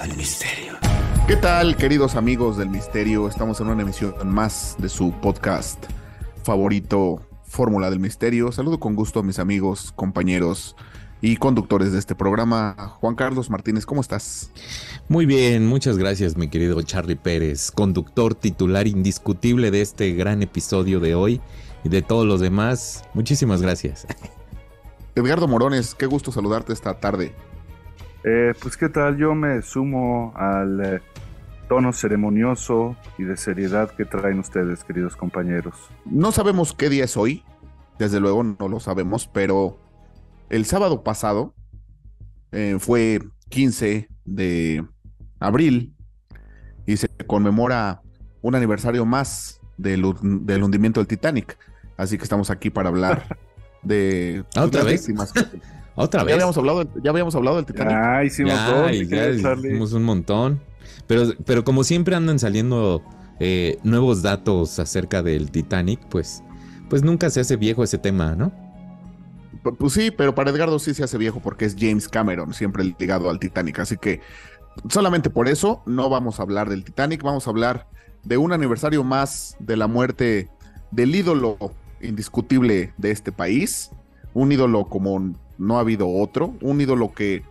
del misterio. ¿Qué tal, queridos amigos del misterio? Estamos en una emisión más de su podcast favorito, Fórmula del Misterio. Saludo con gusto a mis amigos, compañeros y conductores de este programa. Juan Carlos Martínez, ¿cómo estás? Muy bien, muchas gracias, mi querido Charlie Pérez, conductor titular indiscutible de este gran episodio de hoy y de todos los demás. Muchísimas gracias. Edgardo Morones, qué gusto saludarte esta tarde. Pues qué tal, yo me sumo al tono ceremonioso y de seriedad que traen ustedes, queridos compañeros. No sabemos qué día es hoy, desde luego no lo sabemos, pero el sábado pasado fue 15 de abril y se conmemora un aniversario más del hundimiento del Titanic. Así que estamos aquí para hablar de ¿Otra las vez? víctimas. ¿Otra vez? Ya habíamos hablado del Titanic. Hicimos Ya, dos, y mi ya querido Charlie. hicimos un montón. Pero como siempre andan saliendo nuevos datos acerca del Titanic, pues nunca se hace viejo ese tema, ¿no? Pues sí, pero para Edgardo sí se hace viejo porque es James Cameron, siempre ligado al Titanic. Así que solamente por eso no vamos a hablar del Titanic, vamos a hablar de un aniversario más de la muerte del ídolo indiscutible de este país. Un ídolo como no ha habido otro, un ídolo que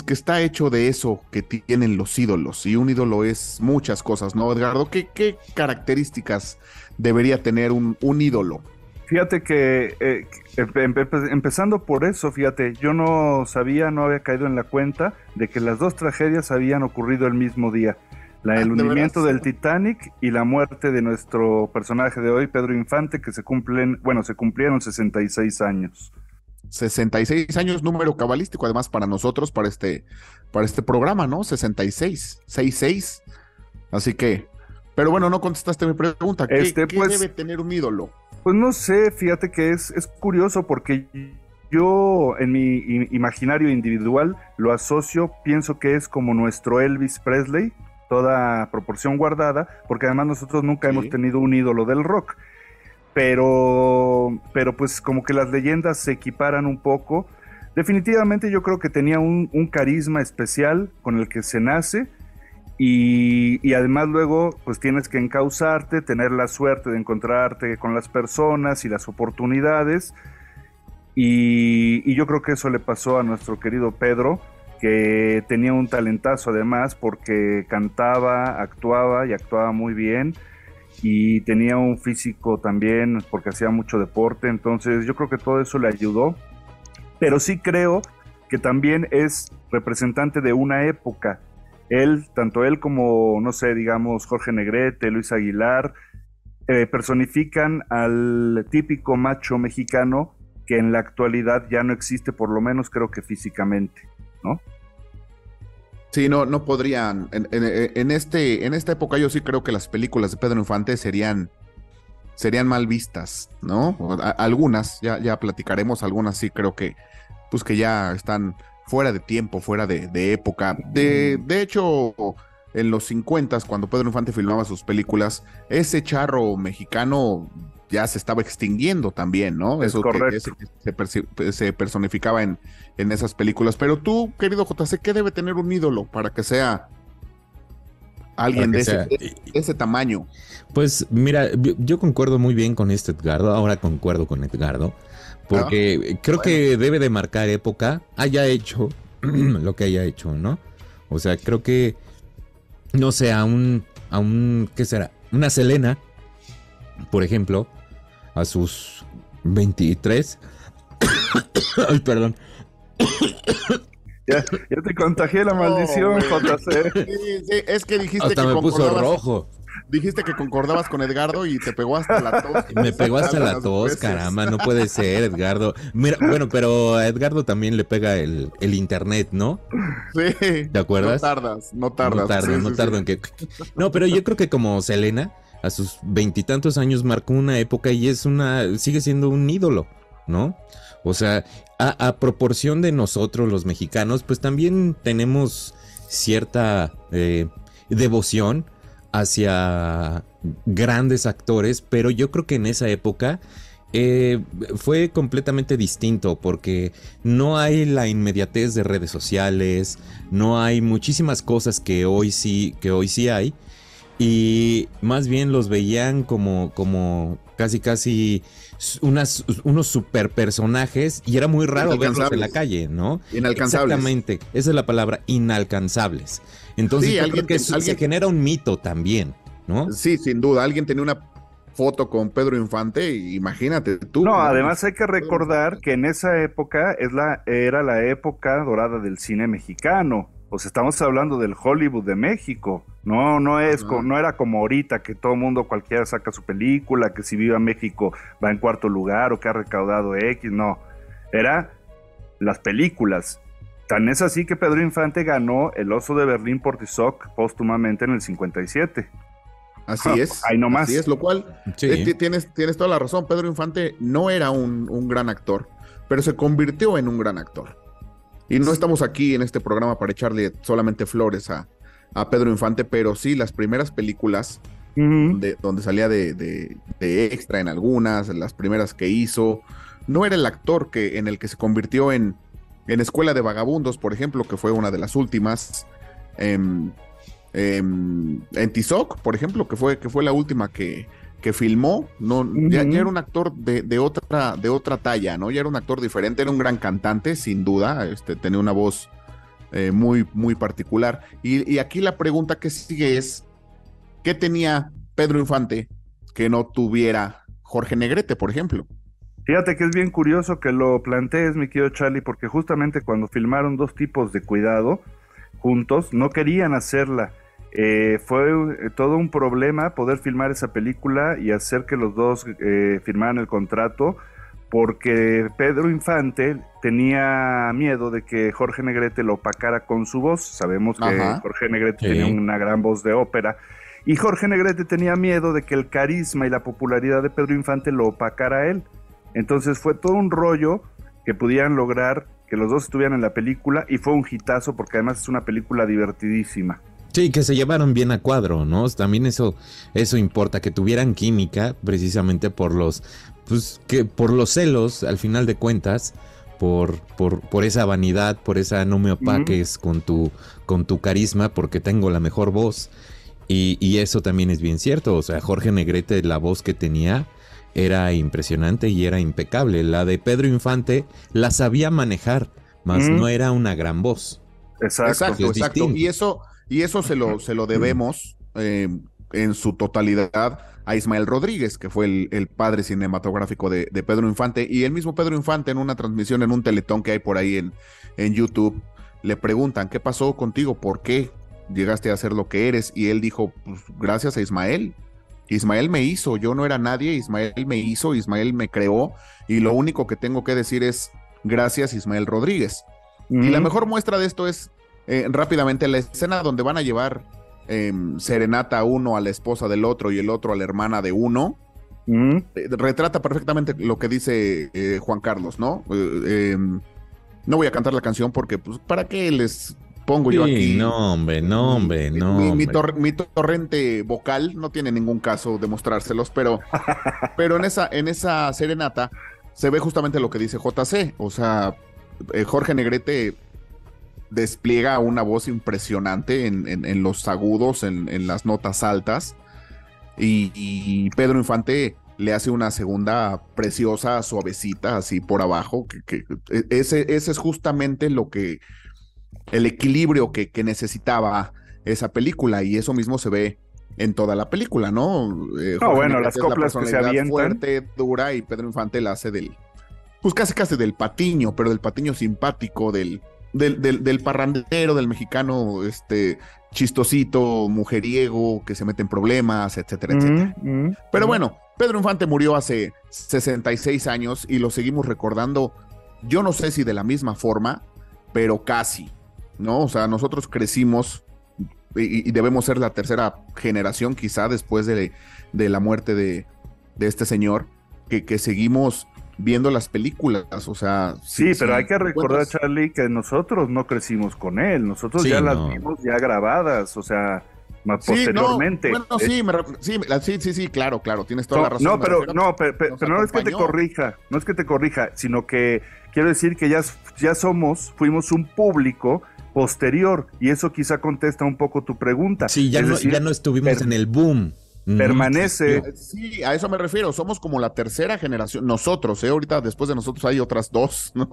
está hecho de eso que tienen los ídolos, y un ídolo es muchas cosas, ¿no, Edgardo? ¿Qué características debería tener un ídolo? Fíjate que empezando por eso, fíjate, yo no había caído en la cuenta de que las dos tragedias habían ocurrido el mismo día. El hundimiento del Titanic y la muerte de nuestro personaje de hoy, Pedro Infante, que se cumplieron 66 años. 66 años, número cabalístico además para nosotros, para este programa, ¿no? 66, 66. Así que, pero bueno, no contestaste mi pregunta. ¿Qué debe tener un ídolo? Pues no sé, fíjate que es curioso porque yo en mi imaginario individual lo asocio, pienso que es como nuestro Elvis Presley, toda proporción guardada, porque además nosotros nunca hemos tenido un ídolo del rock. Pero pues como que las leyendas se equiparan un poco. Definitivamente yo creo que tenía un carisma especial con el que se nace y además luego pues tienes que encauzarte, tener la suerte de encontrarte con las personas y las oportunidades y yo creo que eso le pasó a nuestro querido Pedro, que tenía un talentazo además porque cantaba, actuaba y actuaba muy bien. Y tenía un físico también porque hacía mucho deporte, entonces yo creo que todo eso le ayudó, pero sí creo que también es representante de una época. Tanto él como, no sé, digamos Jorge Negrete, Luis Aguilar, personifican al típico macho mexicano que en la actualidad ya no existe, por lo menos creo que físicamente, ¿no? Sí, no podrían. En esta época yo sí creo que las películas de Pedro Infante serían mal vistas, ¿no? Algunas, ya platicaremos, algunas sí creo que ya están fuera de tiempo, fuera de época. De hecho, en los 50, cuando Pedro Infante filmaba sus películas, ese charro mexicano ya se estaba extinguiendo también, ¿no? Es correcto. Eso que se personificaba en esas películas. Pero tú, querido JC, ¿qué debe tener un ídolo para que sea alguien de ese tamaño? Pues mira, yo concuerdo muy bien con Edgardo, ahora concuerdo con Edgardo, porque creo que debe de marcar época, haya hecho lo que haya hecho, ¿no? O sea, creo que, no sé, ¿qué será? Una Selena, por ejemplo, a sus 23. Ay, perdón. Ya te contagié la maldición, JC. Sí, es que dijiste hasta que me puso rojo. Dijiste que concordabas con Edgardo y te pegó hasta la tos. Me pegó hasta la tos, caramba, no puede ser, Edgardo. Mira, bueno, pero a Edgardo también le pega el internet, ¿no? Sí. ¿Te acuerdas? No tardas. No tardo en que... No, pero yo creo que como Selena, a sus 20 y tantos años marcó una época y sigue siendo un ídolo, ¿no? O sea, a proporción de nosotros los mexicanos, pues también tenemos cierta devoción hacia grandes actores, pero yo creo que en esa época Fue completamente distinto porque no hay la inmediatez de redes sociales, no hay muchísimas cosas que hoy sí hay, y más bien los veían como casi unos super personajes, y era muy raro verlos en la calle, ¿no? Inalcanzables. Exactamente, esa es la palabra, inalcanzables. Entonces Sí, yo creo que se genera un mito también, ¿no? Sí, sin duda, alguien tenía una foto con Pedro Infante, imagínate tú, No, ¿no? además hay que recordar que en esa época era la época dorada del cine mexicano. O sea, estamos hablando del Hollywood de México. No era como ahorita que todo mundo cualquiera saca su película, que si Viva México va en cuarto lugar o que ha recaudado X. No, era las películas. Tan es así que Pedro Infante ganó el Oso de Berlín por Tizoc póstumamente en el 57. Así es. Ahí nomás. Así es, lo cual Sí. tienes toda la razón. Pedro Infante no era un gran actor, pero se convirtió en un gran actor. Y no estamos aquí en este programa para echarle solamente flores a Pedro Infante, pero sí las primeras películas donde salía de extra en algunas, las primeras que hizo, no era el actor en el que se convirtió en Escuela de Vagabundos, por ejemplo, que fue una de las últimas. En Tizoc, por ejemplo, que fue la última que filmó, no, ya era un actor de otra talla, ¿no? Ya era un actor diferente, era un gran cantante, sin duda, tenía una voz muy, muy particular. Y aquí la pregunta que sigue es, ¿qué tenía Pedro Infante que no tuviera Jorge Negrete, por ejemplo? Fíjate que es bien curioso que lo plantees, mi querido Charlie, porque justamente cuando filmaron dos tipos de cuidado juntos, no querían hacerla. Fue todo un problema poder filmar esa película y hacer que los dos firmaran el contrato, porque Pedro Infante tenía miedo de que Jorge Negrete lo opacara con su voz. Sabemos que Jorge Negrete tenía una gran voz de ópera, y Jorge Negrete tenía miedo de que el carisma y la popularidad de Pedro Infante lo opacara a él. Entonces fue todo un rollo que pudieran lograr que los dos estuvieran en la película, y fue un hitazo porque además es una película divertidísima. Sí, que se llevaron bien a cuadro, ¿no? También eso importa, que tuvieran química, precisamente por los celos, al final de cuentas, por esa vanidad, por esa no me opaques con tu carisma, porque tengo la mejor voz. Y eso también es bien cierto. O sea, Jorge Negrete, la voz que tenía era impresionante y era impecable. La de Pedro Infante la sabía manejar, mas no era una gran voz. Exacto. Y eso se lo debemos en su totalidad a Ismael Rodríguez, que fue el padre cinematográfico de Pedro Infante. Y el mismo Pedro Infante, en una transmisión, en un teletón que hay por ahí en YouTube, le preguntan, ¿qué pasó contigo? ¿Por qué llegaste a ser lo que eres? Y él dijo, pues gracias a Ismael. Ismael me hizo, yo no era nadie, Ismael me hizo, Ismael me creó, y lo único que tengo que decir es gracias Ismael Rodríguez. Y la mejor muestra de esto es rápidamente la escena donde van a llevar serenata a uno a la esposa del otro y el otro a la hermana de uno. Retrata perfectamente lo que dice Juan Carlos, ¿no? No voy a cantar la canción porque, pues, ¿para qué les pongo yo aquí? No, hombre. Mi torrente vocal no tiene ningún caso de mostrárselos, pero en esa serenata se ve justamente lo que dice JC. O sea, Jorge Negrete despliega una voz impresionante en los agudos, en las notas altas, y Pedro Infante le hace una segunda preciosa, suavecita, así por abajo, que ese es justamente el equilibrio que necesitaba esa película, y eso mismo se ve en toda la película, ¿no? Bueno, las coplas que se avientan, fuerte, dura, y Pedro Infante la hace pues casi del patiño, pero del patiño simpático, del parrandero, del mexicano, chistosito, mujeriego, que se mete en problemas, etcétera, etcétera. Pero bueno, Pedro Infante murió hace 66 años y lo seguimos recordando, yo no sé si de la misma forma, pero casi, ¿no? O sea, nosotros crecimos y debemos ser la tercera generación, quizá después de la muerte de este señor, que seguimos viendo las películas, o sea... Sí, pero hay que recordar, Charlie, que nosotros no crecimos con él, nosotros ya las vimos ya grabadas, o sea, más Sí, posteriormente. no, bueno, sí, claro, tienes toda la razón. No, pero nos no es que te acompañó. corrija, no es que te corrija, sino que quiero decir que fuimos un público posterior, y eso quizá contesta un poco tu pregunta. Sí, Es decir, ya no estuvimos en el boom. permanece. Sí, a eso me refiero. Somos como la tercera generación. Nosotros, ahorita después de nosotros hay otras dos, ¿no?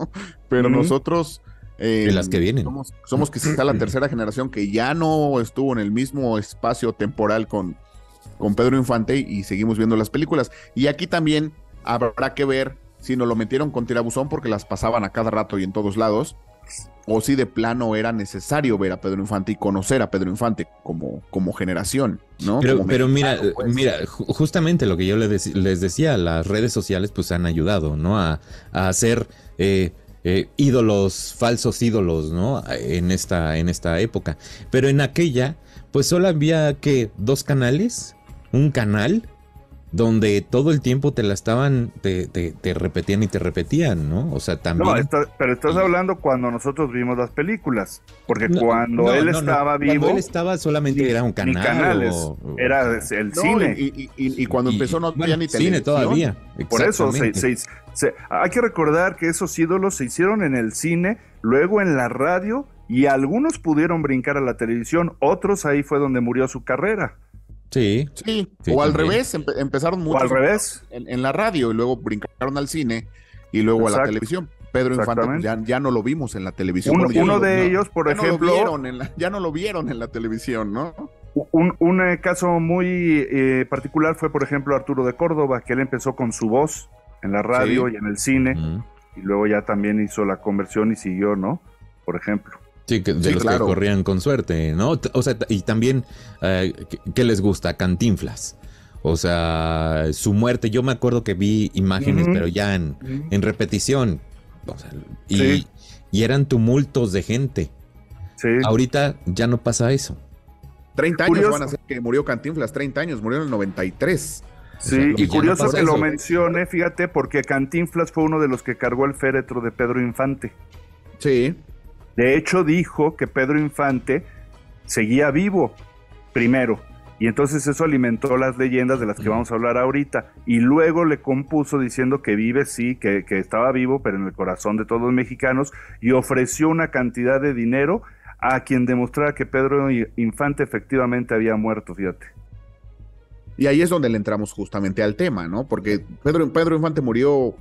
Pero Ujú. nosotros De las que vienen. somos quizá la tercera generación que ya no estuvo en el mismo espacio temporal con Pedro Infante y seguimos viendo las películas. Y aquí también habrá que ver si nos lo metieron con tirabuzón porque las pasaban a cada rato y en todos lados, o si de plano era necesario ver a Pedro Infante y conocer a Pedro Infante como generación, ¿no? Pero mira, mexicano, pues. justamente lo que yo les decía, las redes sociales pues han ayudado, ¿no? A hacer ídolos, falsos ídolos, ¿no? En esta época. Pero en aquella, pues solo había que 2 canales, un canal donde todo el tiempo te repetían y te repetían, ¿no? O sea, también... No, pero estás hablando cuando nosotros vimos las películas, porque cuando él estaba vivo... Cuando él estaba solamente era un canal. Ni canales, era el cine. Y cuando empezó no había ni cine televisión. todavía. Por eso hay que recordar que esos ídolos se hicieron en el cine, luego en la radio, y algunos pudieron brincar a la televisión, otros ahí fue donde murió su carrera. Sí, o al también. revés, empezaron muchos O al revés. en la radio y luego brincaron al cine y luego a la televisión. Pedro Infante pues, ya no lo vimos en la televisión. Uno de ellos, por ejemplo... ya no lo vieron en la televisión, ¿no? Un caso muy particular fue, por ejemplo, Arturo de Córdoba, que él empezó con su voz en la radio y en el cine, y luego ya también hizo la conversión y siguió, ¿no? Por ejemplo. Sí, de los que corrían con suerte, ¿no? O sea, y también, ¿qué les gusta? Cantinflas. O sea, su muerte, yo me acuerdo que vi imágenes, pero ya en repetición. O sea, y eran tumultos de gente. Sí. Ahorita ya no pasa eso. 30 años van a ser que murió Cantinflas, 30 años, murió en el 93. Sí, o sea, y curioso no que eso. lo mencione, fíjate, porque Cantinflas fue uno de los que cargó el féretro de Pedro Infante. Sí. De hecho, dijo que Pedro Infante seguía vivo primero, y entonces eso alimentó las leyendas de las que vamos a hablar ahorita, y luego le compuso diciendo que vive, sí, que estaba vivo, pero en el corazón de todos los mexicanos, y ofreció una cantidad de dinero a quien demostrara que Pedro Infante efectivamente había muerto, fíjate. Y ahí es donde le entramos justamente al tema, ¿no? Porque Pedro Infante murió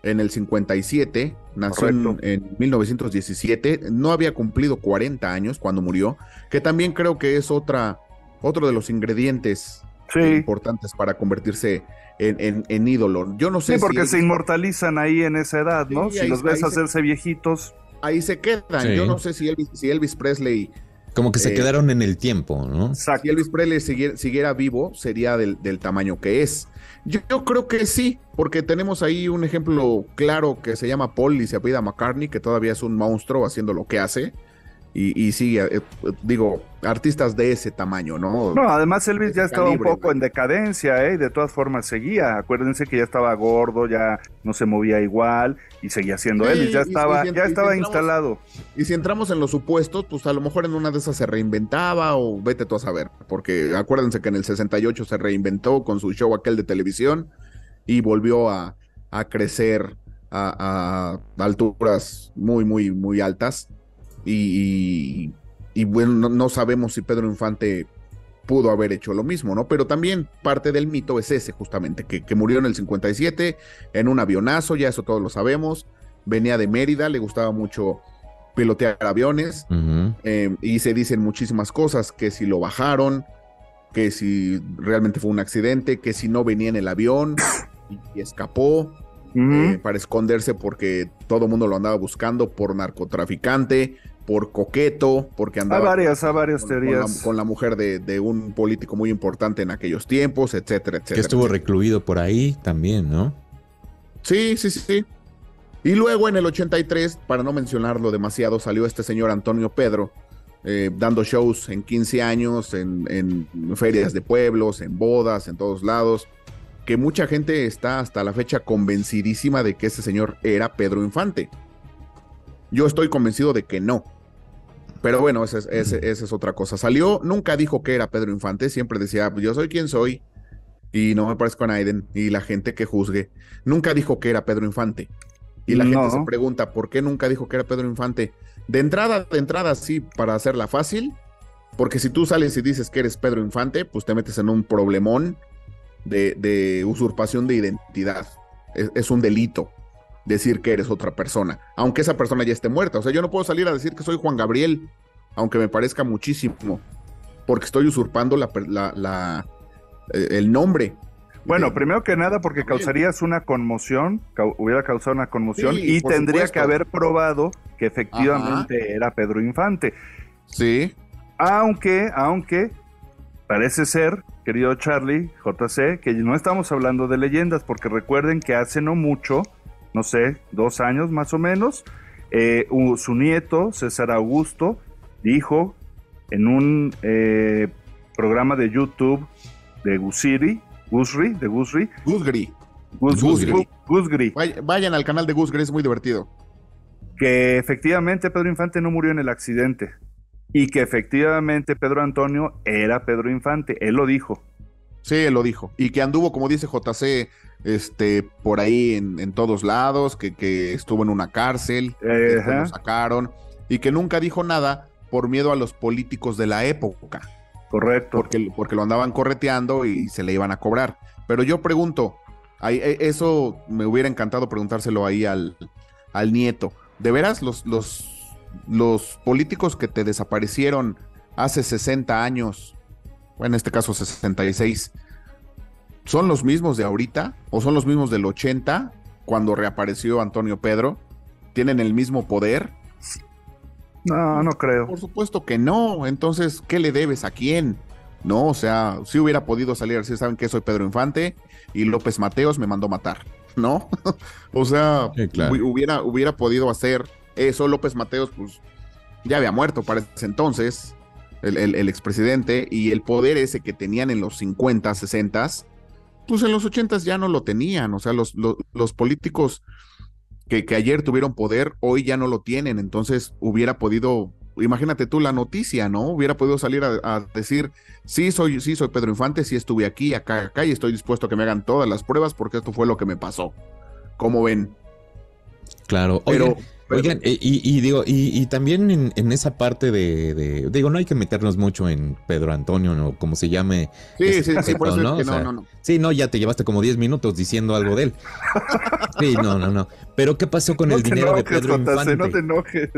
en el 57, nació en 1917, no había cumplido 40 años cuando murió, que también creo que es otro de los ingredientes importantes para convertirse en ídolo. Yo no sé sí, porque si se inmortalizan ahí en esa edad, ¿no? Sí, si los ves hacerse viejitos. Ahí se quedan. Sí. Yo no sé si Elvis Presley... Como que se quedaron en el tiempo, ¿no? Exacto. Si Elvis Presley siguiera vivo, sería del tamaño que es. Yo creo que sí, porque tenemos ahí un ejemplo claro que se llama Paul y se apellida McCartney, que todavía es un monstruo haciendo lo que hace. Y sí, digo, artistas de ese tamaño, ¿no? No, además Elvis ya estaba calibre, un poco en decadencia, y de todas formas seguía. Acuérdense que ya estaba gordo, ya no se movía igual y seguía siendo Elvis, ya estaba instalado. Y si entramos en los supuestos, pues a lo mejor en una de esas se reinventaba o vete tú a saber, porque acuérdense que en el 68 se reinventó con su show aquel de televisión y volvió a crecer a alturas muy, muy, muy altas. Y bueno, no sabemos si Pedro Infante pudo haber hecho lo mismo, ¿no? Pero también parte del mito es ese, justamente, que murió en el 57 en un avionazo, ya eso todos lo sabemos, venía de Mérida, le gustaba mucho pilotear aviones, y se dicen muchísimas cosas, que si lo bajaron, que si realmente fue un accidente, que si no venía en el avión y escapó, para esconderse porque todo el mundo lo andaba buscando por narcotraficante, por coqueto, porque andaba Hay varias teorías. Con la mujer de un político muy importante en aquellos tiempos, etcétera, etcétera. Que estuvo recluido por ahí también, ¿no? Sí. Y luego en el 83, para no mencionarlo demasiado, salió este señor Antonio Pedro, dando shows en 15 años, en ferias de pueblos, en bodas, en todos lados, que mucha gente está hasta la fecha convencidísima de que ese señor era Pedro Infante. Yo estoy convencido de que no. Pero bueno, esa es otra cosa. Salió, nunca dijo que era Pedro Infante, siempre decía, yo soy quien soy y no me parezco a Naiden y la gente que juzgue. Nunca dijo que era Pedro Infante. Y la gente se pregunta, ¿por qué nunca dijo que era Pedro Infante? De entrada, sí, para hacerla fácil, porque si tú sales y dices que eres Pedro Infante, pues te metes en un problemón de usurpación de identidad. Es un delito decir que eres otra persona, aunque esa persona ya esté muerta. O sea, yo no puedo salir a decir que soy Juan Gabriel, aunque me parezca muchísimo, porque estoy usurpando el nombre. Bueno, primero que nada porque causarías una conmoción, hubiera causado una conmoción, Sí, y por tendría supuesto. que haber probado que efectivamente era Pedro Infante. Sí. Aunque parece ser, querido Charlie, JC, que no estamos hablando de leyendas, porque recuerden que hace no mucho, no sé, 2 años más o menos, su nieto, César Augusto, dijo en un programa de YouTube de Gusri, Vayan al canal de Gusgri, es muy divertido. que efectivamente Pedro Infante no murió en el accidente y que efectivamente Pedro Antonio era Pedro Infante, él lo dijo. Sí, él lo dijo. Y que anduvo, como dice JC, por ahí en todos lados, que estuvo en una cárcel, que después lo sacaron, y que nunca dijo nada por miedo a los políticos de la época. Correcto. Porque lo andaban correteando y se le iban a cobrar. Pero yo pregunto, eso me hubiera encantado preguntárselo ahí al nieto. ¿De veras los políticos que te desaparecieron hace 60 años, o en este caso 66, son los mismos de ahorita? ¿O son los mismos del 80, cuando reapareció Antonio Pedro? ¿Tienen el mismo poder? No, no creo. Por supuesto que no. Entonces, ¿qué le debes a quién? No, o sea, sí hubiera podido salir a decir, ¿saben qué? Soy Pedro Infante y López Mateos me mandó matar, ¿no? O sea, sí, claro. hubiera podido hacer eso. López Mateos, pues, ya había muerto para ese entonces, el expresidente, y el poder ese que tenían en los 50, 60, pues en los 80 ya no lo tenían. O sea, los políticos que ayer tuvieron poder, hoy ya no lo tienen. Entonces hubiera podido, imagínate tú la noticia, ¿no? Hubiera podido salir a decir, sí soy Pedro Infante, sí estuve aquí, acá, y estoy dispuesto a que me hagan todas las pruebas porque esto fue lo que me pasó. ¿Cómo ven? Claro, oigan, y también en esa parte digo, no hay que meternos mucho en Pedro Antonio, ¿no? Como se llame. Sí, por eso ¿no? es que o sea, no. Sí, no, ya te llevaste como 10 minutos diciendo algo de él. Sí, no. Pero ¿qué pasó con el dinero de Pedro Infante? No te enojes.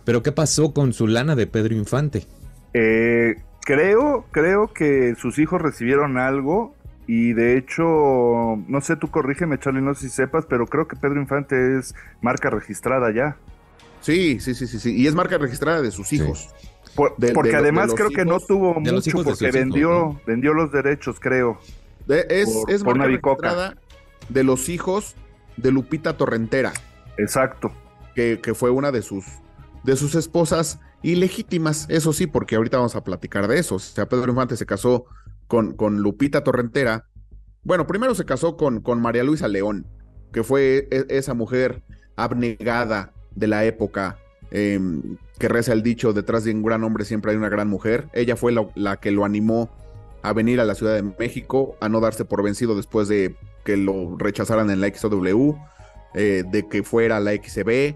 Pero ¿qué pasó con su lana de Pedro Infante? Creo que sus hijos recibieron algo. Y de hecho, no sé, tú corrígeme, Charlie, no sé si sepas, pero creo que Pedro Infante es marca registrada ya. Sí. Y es marca registrada de sus hijos. Sí. Porque además creo que no tuvo mucho porque vendió los derechos, creo. Es por marca una bicoca registrada de los hijos de Lupita Torrentera. Exacto. Que fue una de sus esposas ilegítimas, eso sí, porque ahorita vamos a platicar de eso. O sea, Pedro Infante se casó con Lupita Torrentera. Bueno, primero se casó con María Luisa León, que fue esa mujer abnegada de la época, que reza el dicho, detrás de un gran hombre siempre hay una gran mujer. Ella fue la que lo animó a venir a la Ciudad de México, a no darse por vencido después de que lo rechazaran en la XW, de que fuera la XB,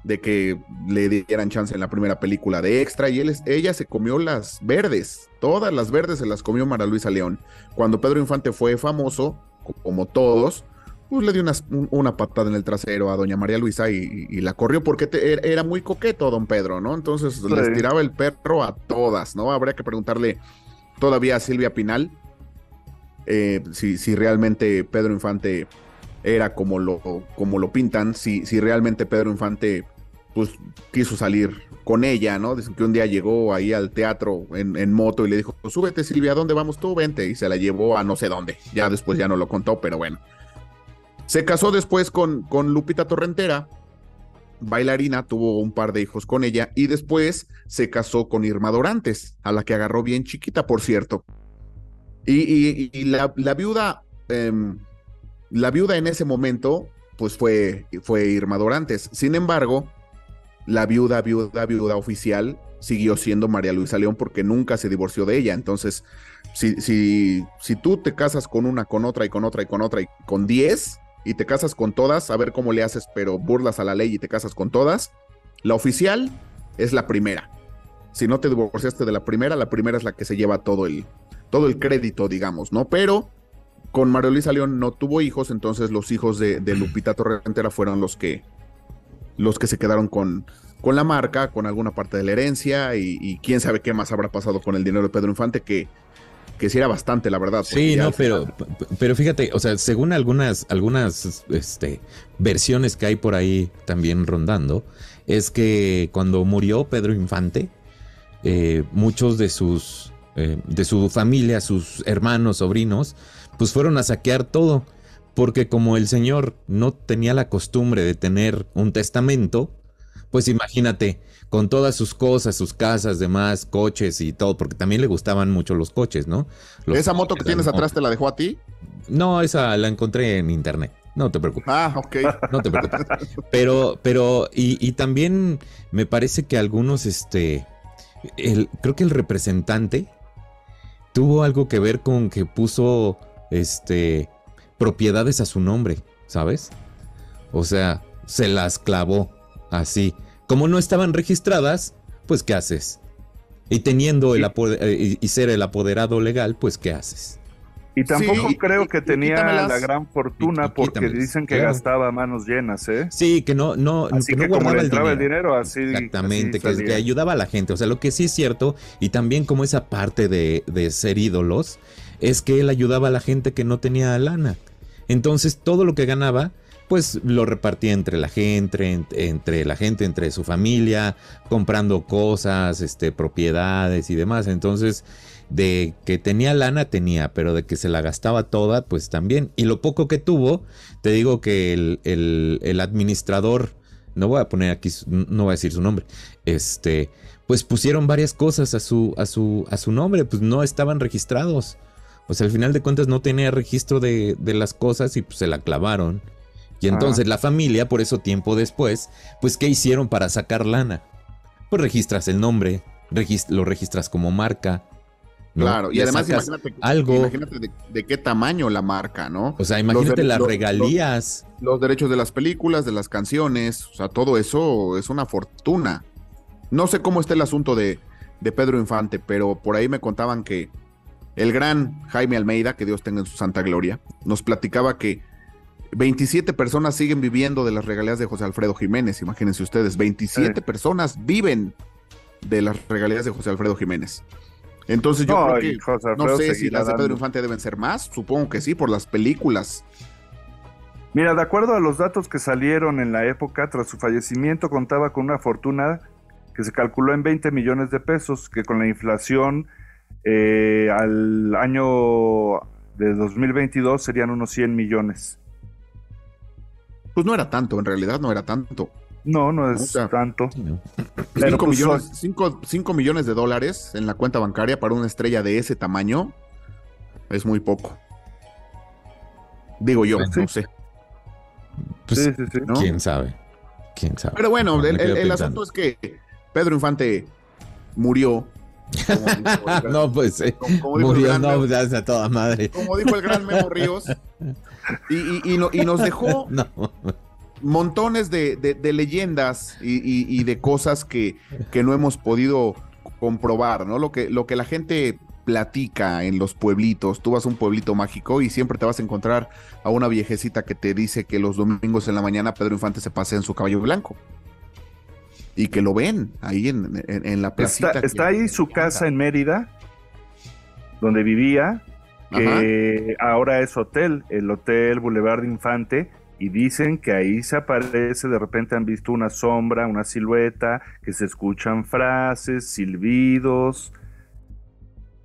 de que le dieran chance en la primera película de extra, y ella se comió las verdes, todas las verdes se las comió María Luisa León. Cuando Pedro Infante fue famoso, como todos, pues le dio una patada en el trasero a doña María Luisa y la corrió porque era muy coqueto don Pedro, ¿no? Entonces sí, les tiraba el perro a todas, ¿no? Habría que preguntarle todavía a Silvia Pinal si realmente Pedro Infante era como lo pintan, si realmente Pedro Infante pues quiso salir con ella, ¿no? Dicen que un día llegó ahí al teatro en moto y le dijo, súbete Silvia, ¿a dónde vamos tú? Vente, y se la llevó a no sé dónde, ya después ya no lo contó, pero bueno. Se casó después con Lupita Torrentera, bailarina, tuvo un par de hijos con ella, y después se casó con Irma Dorantes, a la que agarró bien chiquita, por cierto. Y la viuda en ese momento, pues fue Irma Dorantes. Sin embargo, la viuda oficial siguió siendo María Luisa León porque nunca se divorció de ella. Entonces, si tú te casas con una, con otra y con otra y con otra y con 10 y te casas con todas, a ver cómo le haces, pero burlas a la ley y te casas con todas, la oficial es la primera. Si no te divorciaste de la primera es la que se lleva todo el crédito, digamos, ¿no? Pero con María Luisa León no tuvo hijos, entonces los hijos de Lupita Torrentera fueron los que se quedaron con la marca, con alguna parte de la herencia, y quién sabe qué más habrá pasado con el dinero de Pedro Infante, que sí era bastante, la verdad. Sí, no, pero fíjate, o sea, según algunas versiones que hay por ahí también rondando, es que cuando murió Pedro Infante, muchos de su familia, sus hermanos, sobrinos, pues fueron a saquear todo, porque como el señor no tenía la costumbre de tener un testamento, pues imagínate, con todas sus cosas, sus casas, demás, coches y todo, porque también le gustaban mucho los coches, ¿no? ¿Esa moto que tienes atrás te la dejó a ti? No, esa la encontré en internet. No te preocupes. Ah, ok. No te preocupes. Pero, y también me parece que algunos, creo que el representante tuvo algo que ver con que puso, propiedades a su nombre, ¿sabes? O sea, se las clavó así. Como no estaban registradas, pues ¿qué haces? Y teniendo y ser el apoderado legal, pues ¿qué haces? Y tampoco creo que tenía la gran fortuna, porque dicen que gastaba a manos llenas, ¿eh? Sí, que no así que como le entraba el dinero, así. Exactamente, así que ayudaba a la gente. O sea, lo que sí es cierto, y también como esa parte de ser ídolos, es que él ayudaba a la gente que no tenía lana. Entonces, todo lo que ganaba, pues lo repartía entre la gente, entre su familia, comprando cosas, propiedades y demás. Entonces, de que tenía lana, tenía, pero de que se la gastaba toda, pues también. Y lo poco que tuvo, te digo que el administrador, no voy a poner aquí, no voy a decir su nombre, pues pusieron varias cosas a su nombre, pues no estaban registrados. O sea, al final de cuentas no tenía registro de las cosas y pues se la clavaron. Y entonces la familia, por eso tiempo después, pues ¿qué hicieron para sacar lana? Pues registras el nombre, lo registras como marca, ¿no? Claro, y además imagínate de qué tamaño la marca, ¿no? O sea, imagínate las regalías. Los derechos de las películas, de las canciones, o sea, todo eso es una fortuna. No sé cómo está el asunto de Pedro Infante, pero por ahí me contaban que el gran Jaime Almeida, que Dios tenga en su santa gloria, nos platicaba que 27 personas siguen viviendo de las regalías de José Alfredo Jiménez. Imagínense ustedes, 27 personas viven de las regalías de José Alfredo Jiménez. Entonces yo creo que no sé si las de Pedro Infante deben ser más, supongo que sí, por las películas. Mira, de acuerdo a los datos que salieron en la época, tras su fallecimiento contaba con una fortuna que se calculó en 20 millones de pesos, que con la inflación al año de 2022 serían unos 100 millones. Pues no era tanto, en realidad no era tanto. No es tanto. Pero 5 millones de dólares en la cuenta bancaria para una estrella de ese tamaño es muy poco. Digo yo, no sé. Pues, sí. ¿No? ¿Quién sabe? Pero bueno, el asunto es que Pedro Infante murió. No, pues murió, a toda madre. Como dijo el gran Memo Ríos. Y nos dejó montones de leyendas y de cosas que no hemos podido comprobar, ¿no? Lo que la gente platica en los pueblitos. Tú vas a un pueblito mágico y siempre te vas a encontrar a una viejecita que te dice que los domingos en la mañana Pedro Infante se pasea en su caballo blanco. Y que lo ven ahí en la placita. Está ahí su casa en Mérida, donde vivía, que ahora es hotel, el Hotel Boulevard Infante, y dicen que ahí se aparece, de repente han visto una sombra, una silueta, que se escuchan frases, silbidos,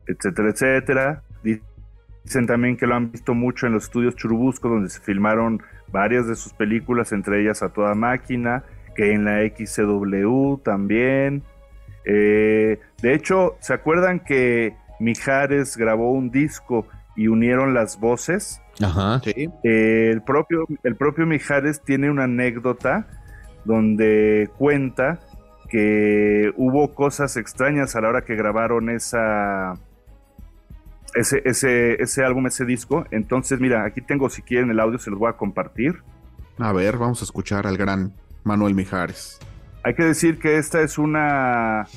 etcétera, etcétera. Dicen también que lo han visto mucho en los estudios Churubusco, donde se filmaron varias de sus películas, entre ellas A Toda Máquina, que en la XCW también. De hecho, ¿se acuerdan que Mijares grabó un disco y unieron las voces? Ajá. Sí. El propio Mijares tiene una anécdota donde cuenta que hubo cosas extrañas a la hora que grabaron ese álbum, ese disco. Entonces, mira, aquí tengo, si quieren, el audio, se los voy a compartir. A ver, vamos a escuchar al gran Manuel Mijares. Hay que decir que esta es una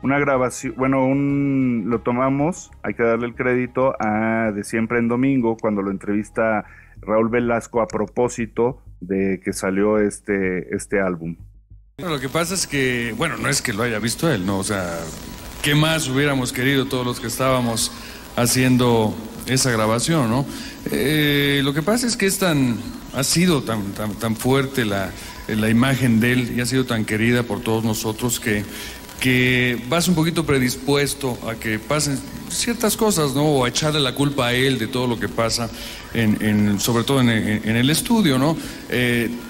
grabación, bueno, lo tomamos, hay que darle el crédito a De Siempre en Domingo, cuando lo entrevista Raúl Velasco a propósito de que salió este álbum. Bueno, lo que pasa es que, bueno, no es que lo haya visto él, ¿no? O sea, ¿qué más hubiéramos querido todos los que estábamos haciendo esa grabación, ¿no? Lo que pasa es que ha sido tan fuerte la imagen de él y ha sido tan querida por todos nosotros que vas un poquito predispuesto a que pasen ciertas cosas, ¿no? O a echarle la culpa a él de todo lo que pasa, sobre todo en el estudio, ¿no?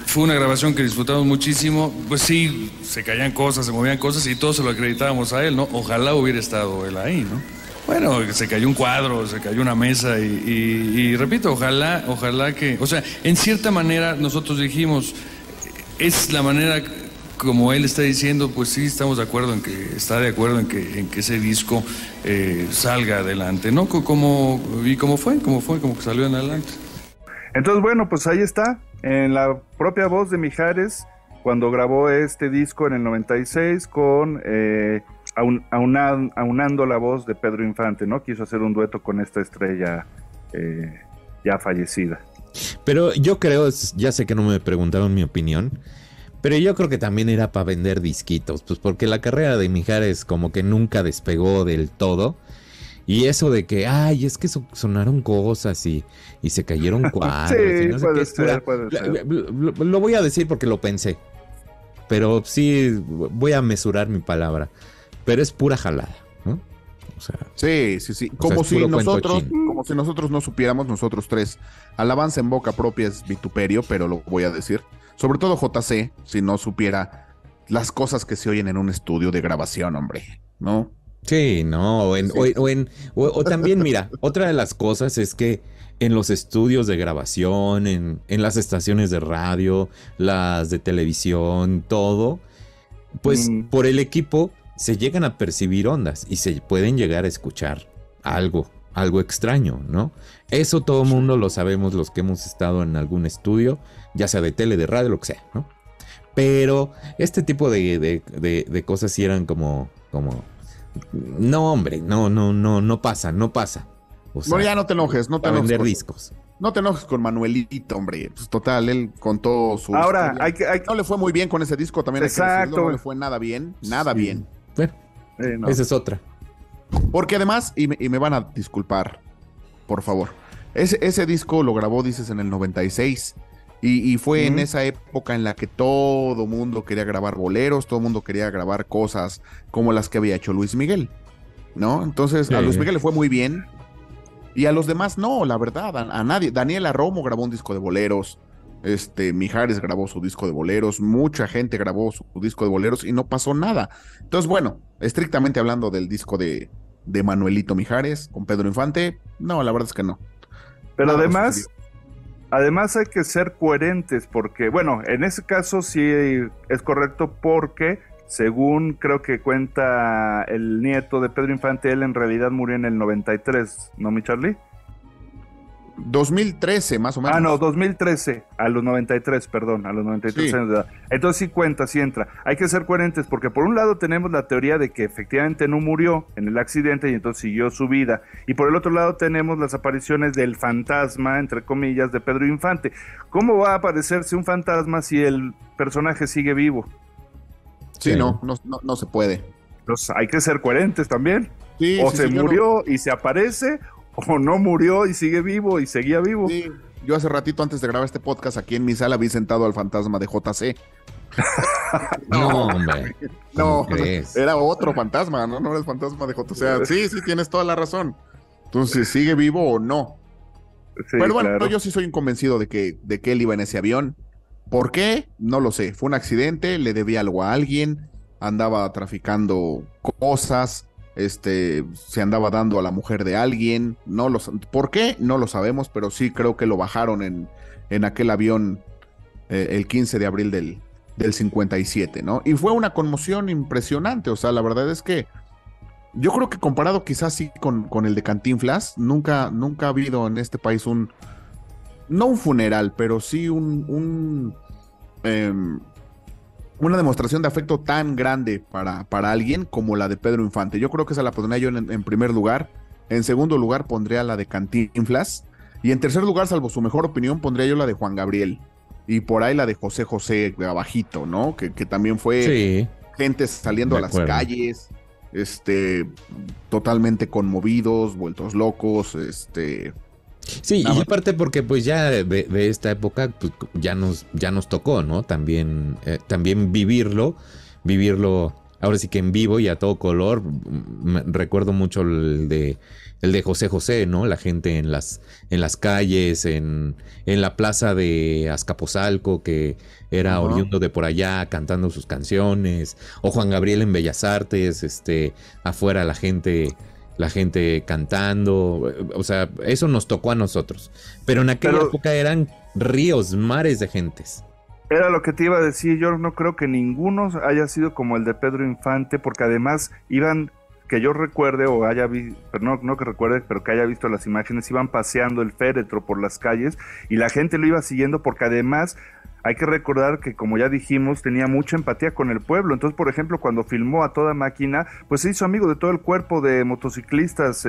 Fue una grabación que disfrutamos muchísimo. Pues sí, se caían cosas, se movían cosas y todos se lo acreditábamos a él, ¿no? Ojalá hubiera estado él ahí, ¿no? Bueno, se cayó un cuadro, se cayó una mesa y repito, ojalá que... O sea, en cierta manera nosotros dijimos, es la manera... Como él está diciendo, pues sí, estamos de acuerdo en que que ese disco salga adelante, ¿no? Como que salió en adelante. Entonces, bueno, pues ahí está, en la propia voz de Mijares, cuando grabó este disco en el 96 con aunando la voz de Pedro Infante, ¿no? Quiso hacer un dueto con esta estrella ya fallecida. Pero yo creo, ya sé que no me preguntaron mi opinión, pero yo creo que también era para vender disquitos, pues porque la carrera de Mijares como que nunca despegó del todo. Y eso de que, ay, es que sonaron cosas y se cayeron cuadros. Sí, y no sé puede qué, ser, puede ser. Lo voy a decir porque lo pensé. Pero sí, voy a mesurar mi palabra. Pero es pura jalada, ¿no? O sea, sí. Como si nosotros no supiéramos, nosotros tres. Alabanza en boca propia es vituperio, pero lo voy a decir. Sobre todo JC, si no supiera las cosas que se oyen en un estudio de grabación, hombre, ¿no? Sí, no, o también, mira, otra de las cosas es que en los estudios de grabación, en las estaciones de radio, las de televisión, todo, pues por el equipo se llegan a percibir ondas y se pueden llegar a escuchar algo extraño, ¿no? Eso todo el mundo lo sabemos los que hemos estado en algún estudio, ya sea de tele, de radio, lo que sea, ¿no? Pero este tipo de cosas sí eran como... No, hombre, no pasa. O sea, Bueno, ya no te enojes, no te enojes. Vender discos. No te enojes con Manuelito, hombre. Pues total, él contó su... Ahora, no le fue muy bien con ese disco, también exacto. Hay que decirlo, no le fue nada bien, bien. Bueno, no. esa es otra. Porque además, y me van a disculpar, por favor, ese disco lo grabó, dices, en el 96, y fue en esa época en la que todo mundo quería grabar boleros, todo mundo quería grabar cosas como las que había hecho Luis Miguel, ¿no? Entonces, a Luis Miguel le fue muy bien, y a los demás no, la verdad, a nadie. Daniela Romo grabó un disco de boleros, Mijares grabó su disco de boleros, mucha gente grabó su disco de boleros y no pasó nada. Entonces, bueno, estrictamente hablando del disco de Manuelito Mijares con Pedro Infante, no, la verdad es que no. Pero no, además hay que ser coherentes porque, bueno, en ese caso sí es correcto porque, según creo que cuenta el nieto de Pedro Infante, él en realidad murió en el 93, ¿no, mi Charlie? 2013, más o menos. Ah, no, 2013, a los 93 sí. años de edad. Entonces sí cuenta, sí entra. Hay que ser coherentes porque por un lado tenemos la teoría de que efectivamente no murió en el accidente y entonces siguió su vida. Y por el otro lado tenemos las apariciones del fantasma, entre comillas, de Pedro Infante. ¿Cómo va a aparecerse un fantasma si el personaje sigue vivo? Sí, no se puede. Entonces hay que ser coherentes también. Sí, o sí, se sí, murió y se aparece, o no murió y sigue vivo y seguía vivo. Sí, yo hace ratito antes de grabar este podcast aquí en mi sala vi sentado al fantasma de JC. No, hombre. No, era otro fantasma, no era el fantasma de JC. Sí, tienes toda la razón. Entonces, ¿sigue vivo o no? Sí, pero bueno, claro. yo sí soy inconvencido de que él iba en ese avión. ¿Por qué? No lo sé. Fue un accidente, le debía algo a alguien, andaba traficando cosas, se andaba dando a la mujer de alguien. ¿Por qué? No lo sabemos, pero sí creo que lo bajaron en aquel avión el 15 de abril del 57, ¿no? Y fue una conmoción impresionante, o sea, la verdad es que yo creo que comparado quizás sí con el de Cantinflas, nunca ha habido en este país no un funeral, pero sí una demostración de afecto tan grande para alguien como la de Pedro Infante. Yo creo que esa la pondría yo en primer lugar. En segundo lugar pondría la de Cantinflas. Y en tercer lugar, salvo su mejor opinión, pondría yo la de Juan Gabriel. Y por ahí la de José José abajito, ¿no? Que también fue gente saliendo a las calles, totalmente conmovidos, vueltos locos, Sí, y aparte porque pues ya de esta época pues, ya nos tocó, ¿no? También vivirlo, ahora sí que en vivo y a todo color. Recuerdo mucho el de José José, ¿no? La gente en las calles, en la plaza de Azcapotzalco, que era oriundo de por allá, cantando sus canciones, o Juan Gabriel en Bellas Artes, afuera la gente cantando. O sea, eso nos tocó a nosotros, pero en aquella época eran ríos, mares de gentes. Era lo que te iba a decir, yo no creo que ninguno haya sido como el de Pedro Infante, porque además iban, que yo recuerde o haya visto, pero no que recuerde, pero que haya visto las imágenes, iban paseando el féretro por las calles y la gente lo iba siguiendo, porque además hay que recordar que, como ya dijimos, tenía mucha empatía con el pueblo. Entonces, por ejemplo, cuando filmó A Toda Máquina, pues se hizo amigo de todo el cuerpo de motociclistas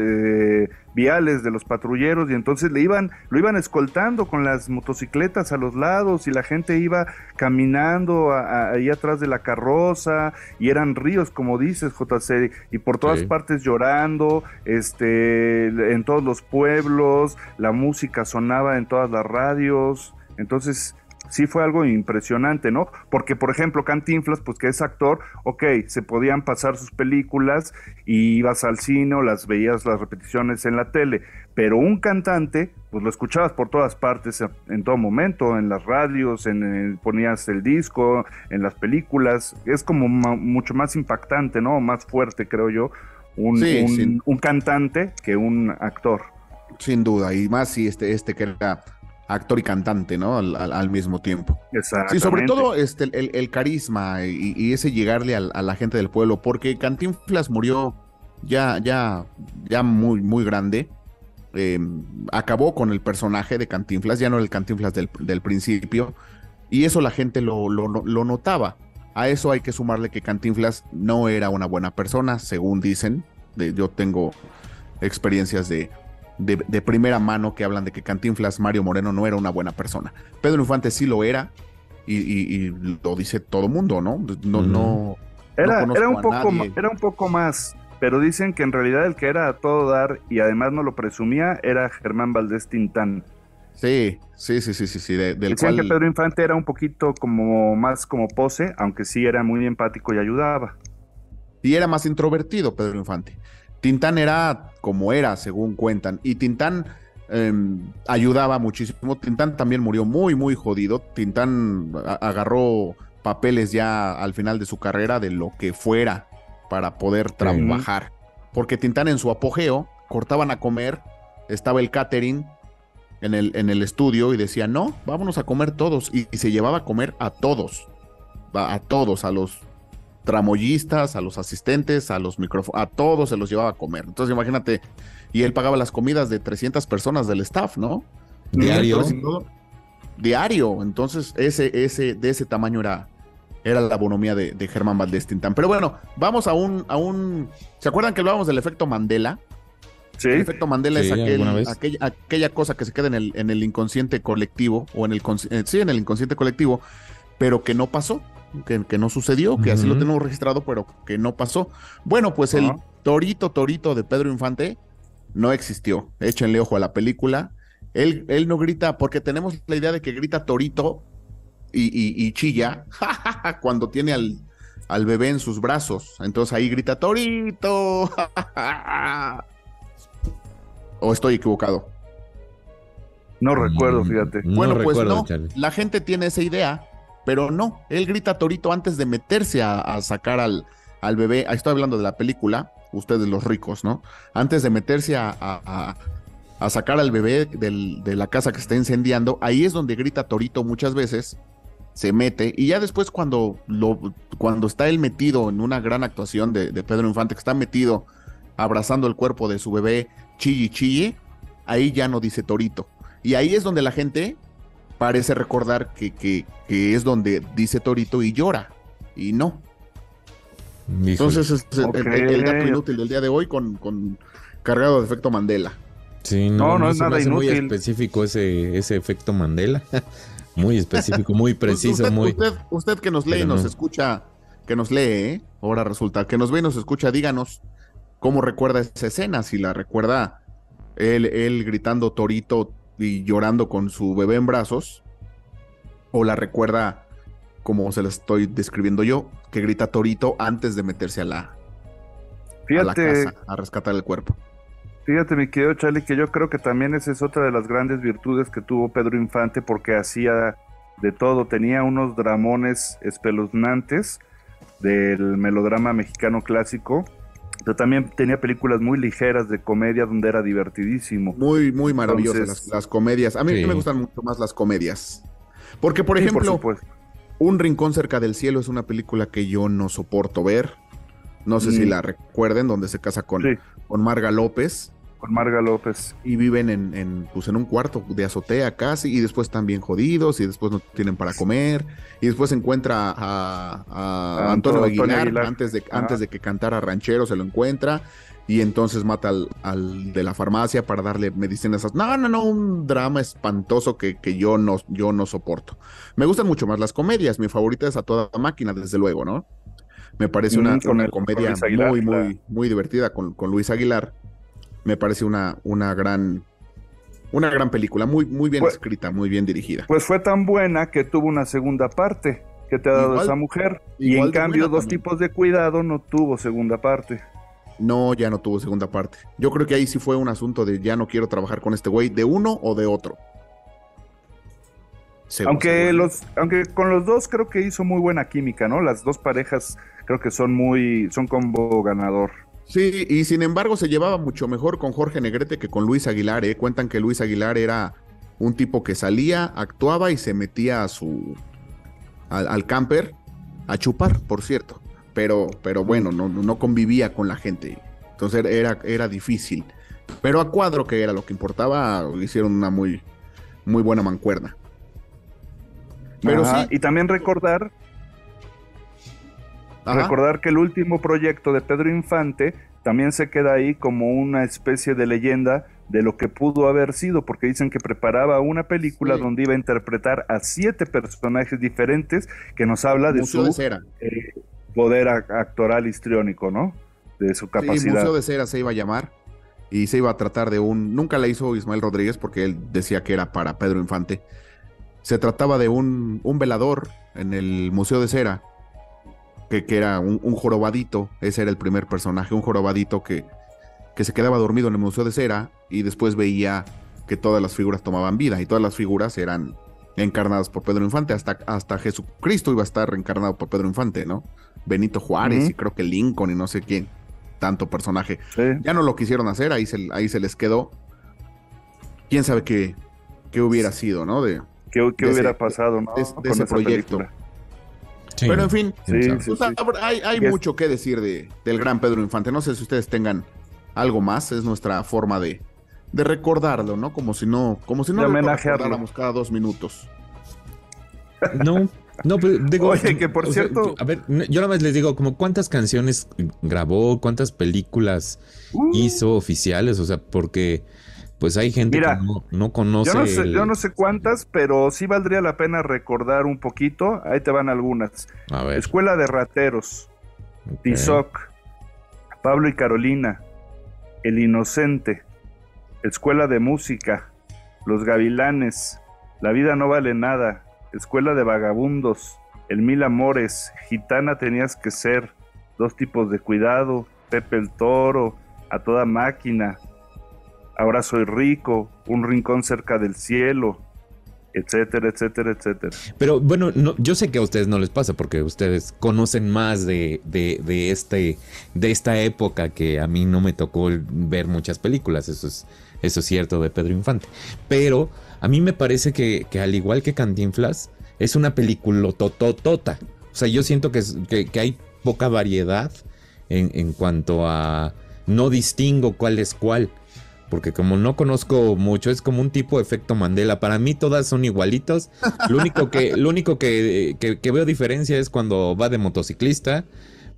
viales, de los patrulleros, y entonces lo iban escoltando con las motocicletas a los lados, y la gente iba caminando ahí atrás de la carroza, y eran ríos, como dices, JC, y por todas partes llorando, en todos los pueblos, la música sonaba en todas las radios. Entonces sí fue algo impresionante, ¿no? Porque, por ejemplo, Cantinflas, pues que es actor, se podían pasar sus películas y ibas al cine o veías las repeticiones en la tele, pero un cantante, pues lo escuchabas por todas partes, en todo momento, en las radios, ponías el disco, en las películas. Es como mucho más impactante, ¿no? Más fuerte, creo yo, un cantante que un actor. Sin duda, y más si que era actor y cantante, ¿no? Al mismo tiempo. Exactamente. Sí, sobre todo el carisma y ese llegarle a la gente del pueblo, porque Cantinflas murió ya muy, muy grande. Acabó con el personaje de Cantinflas, ya no era el Cantinflas del principio, y eso la gente lo notaba. A eso hay que sumarle que Cantinflas no era una buena persona, según dicen. Yo tengo experiencias de primera mano que hablan de que Cantinflas, Mario Moreno, no era una buena persona. Pedro Infante sí lo era, y lo dice todo mundo, ¿no? Era un poco más, pero dicen que en realidad el que era a todo dar y además no lo presumía era Germán Valdés Tintán. Sí, Decían que Pedro Infante era un poquito más como pose, aunque sí era muy empático y ayudaba. Y era más introvertido Pedro Infante. Tintán era como era, según cuentan, y Tintán ayudaba muchísimo. Tintán también murió muy, muy jodido. Tintán agarró papeles ya al final de su carrera de lo que fuera para poder trabajar. Porque Tintán en su apogeo, cortaban a comer, estaba el catering en el estudio y decía, no, vámonos a comer todos, y se llevaba a comer a todos, a los tramoyistas, a los asistentes, a los micrófonos, a todos se los llevaba a comer. Entonces imagínate, y él pagaba las comidas de 300 personas del staff, ¿no? Diario. Entonces de ese tamaño era la bonomía de Germán Valdés Tintán. Pero bueno, vamos a un ¿se acuerdan que hablábamos del efecto Mandela? Sí. El efecto Mandela es aquella cosa que se queda en el inconsciente colectivo, o en el inconsciente colectivo, pero que no pasó. Que no sucedió, que así lo tenemos registrado, pero que no pasó. Bueno, pues el torito de Pedro Infante no existió. Échenle ojo a la película. Él no grita, porque tenemos la idea de que grita torito y chilla cuando tiene al bebé en sus brazos. Entonces ahí grita torito. ¿O estoy equivocado? No recuerdo, fíjate. Bueno, pues no, la gente tiene esa idea. Pero no, él grita torito antes de meterse a sacar al bebé. Estoy hablando de la película, ustedes los ricos, ¿no? Antes de meterse a sacar al bebé de la casa que está incendiando, ahí es donde grita torito muchas veces, se mete, y ya después cuando está él metido en una gran actuación de Pedro Infante, que está metido abrazando el cuerpo de su bebé, chille, chille, ahí ya no dice Torito. Y ahí es donde la gente parece recordar que es donde dice Torito y llora, y no. Híjole. Entonces es el dato inútil del día de hoy con cargado de efecto Mandela. Sí, no es se me nada hace muy inútil. específico ese efecto Mandela. Muy específico, muy preciso, Usted que nos lee y nos escucha, que nos lee, ahora resulta, que nos ve y nos escucha, díganos cómo recuerda esa escena, si la recuerda él gritando Torito y llorando con su bebé en brazos, o la recuerda como se la estoy describiendo yo, que grita Torito antes de meterse a la casa a rescatar el cuerpo. Fíjate, mi querido Charlie, que yo creo que también esa es otra de las grandes virtudes que tuvo Pedro Infante, porque hacía de todo, tenía unos dramones espeluznantes del melodrama mexicano clásico, pero también tenía películas muy ligeras de comedia donde era divertidísimo. Muy, muy maravillosas. Entonces, las comedias. A mí sí, me gustan mucho más las comedias. Porque, por sí, ejemplo, supuesto. Un Rincón cerca del cielo es una película que yo no soporto ver. No sé si la recuerden, donde se casa con Marga López. Con Marga López. Y viven en un cuarto de azotea casi, y después están bien jodidos, y después no tienen para comer, y después encuentra a Antonio Aguilar. Antes de que cantara ranchero se lo encuentra, y entonces mata al de la farmacia para darle medicinas. No, un drama espantoso que yo no soporto. Me gustan mucho más las comedias, mi favorita es A Toda Máquina, desde luego, ¿no? Me parece una comedia muy divertida con Luis Aguilar. Me parece una gran película, muy bien escrita, muy bien dirigida. Pues fue tan buena que tuvo una segunda parte que te ha dado esa mujer, y en cambio Dos tipos de cuidado no tuvo segunda parte. No, ya no tuvo segunda parte. Yo creo que ahí sí fue un asunto de ya no quiero trabajar con este güey, de uno o de otro. Aunque con los dos creo que hizo muy buena química, ¿no? Las dos parejas creo que son combo ganador. Sí, y sin embargo se llevaba mucho mejor con Jorge Negrete que con Luis Aguilar, ¿eh? Cuentan que Luis Aguilar era un tipo que salía, actuaba y se metía al camper a chupar, por cierto. Pero bueno, no convivía con la gente. Entonces era difícil. Pero a cuadro, que era lo que importaba, hicieron una muy, muy buena mancuerna. Pero sí. Y también recordar que el último proyecto de Pedro Infante también se queda ahí como una especie de leyenda de lo que pudo haber sido, porque dicen que preparaba una película donde iba a interpretar a 7 personajes diferentes, que nos habla de Museo su de Cera. Poder actoral histriónico, ¿no? De su capacidad. Sí, Museo de Cera se iba a llamar, y se iba a tratar de nunca la hizo Ismael Rodríguez porque él decía que era para Pedro Infante. Se trataba de un velador en el Museo de Cera, que era un jorobadito. Ese era el primer personaje, un jorobadito que se quedaba dormido en el Museo de Cera, y después veía que todas las figuras tomaban vida, y todas las figuras eran encarnadas por Pedro Infante. Hasta Jesucristo iba a estar reencarnado por Pedro Infante, ¿no? Benito Juárez, y creo que Lincoln, y no sé quién, tanto personaje. Sí. Ya no lo quisieron hacer, ahí se les quedó. Quién sabe qué hubiera sido, ¿no? ¿Qué hubiera pasado, ¿no? De ese proyecto. Sí. Pero en fin, hay mucho que decir del gran Pedro Infante. No sé si ustedes tengan algo más. Es nuestra forma de recordarlo, ¿no? Como si no lo recordáramos cada 2 minutos. No, pero digo, oye, que por cierto, a ver, yo nada más les digo, como cuántas canciones grabó, cuántas películas hizo oficiales, o sea, porque pues hay gente que no conoce. Yo no sé cuántas, pero sí valdría la pena recordar un poquito. Ahí te van algunas. A ver. Escuela de Rateros, Tizoc, Pablo y Carolina, El Inocente, Escuela de Música, Los Gavilanes, La Vida No Vale Nada, Escuela de Vagabundos, El Mil Amores, Gitana Tenías que Ser, Dos Tipos de Cuidado, Pepe el Toro, A Toda Máquina, Ahora Soy Rico, Un Rincón Cerca del Cielo, etcétera, etcétera, etcétera. Pero bueno, yo sé que a ustedes no les pasa porque ustedes conocen más de esta época, que a mí no me tocó ver muchas películas, eso es cierto, de Pedro Infante. Pero a mí me parece que al igual que Cantinflas, es una película tototota. O sea, yo siento que hay poca variedad en cuanto a... No distingo cuál es cuál. Porque como no conozco mucho, es como un tipo de efecto Mandela. Para mí todas son igualitos. Lo único que veo diferencia es cuando va de motociclista,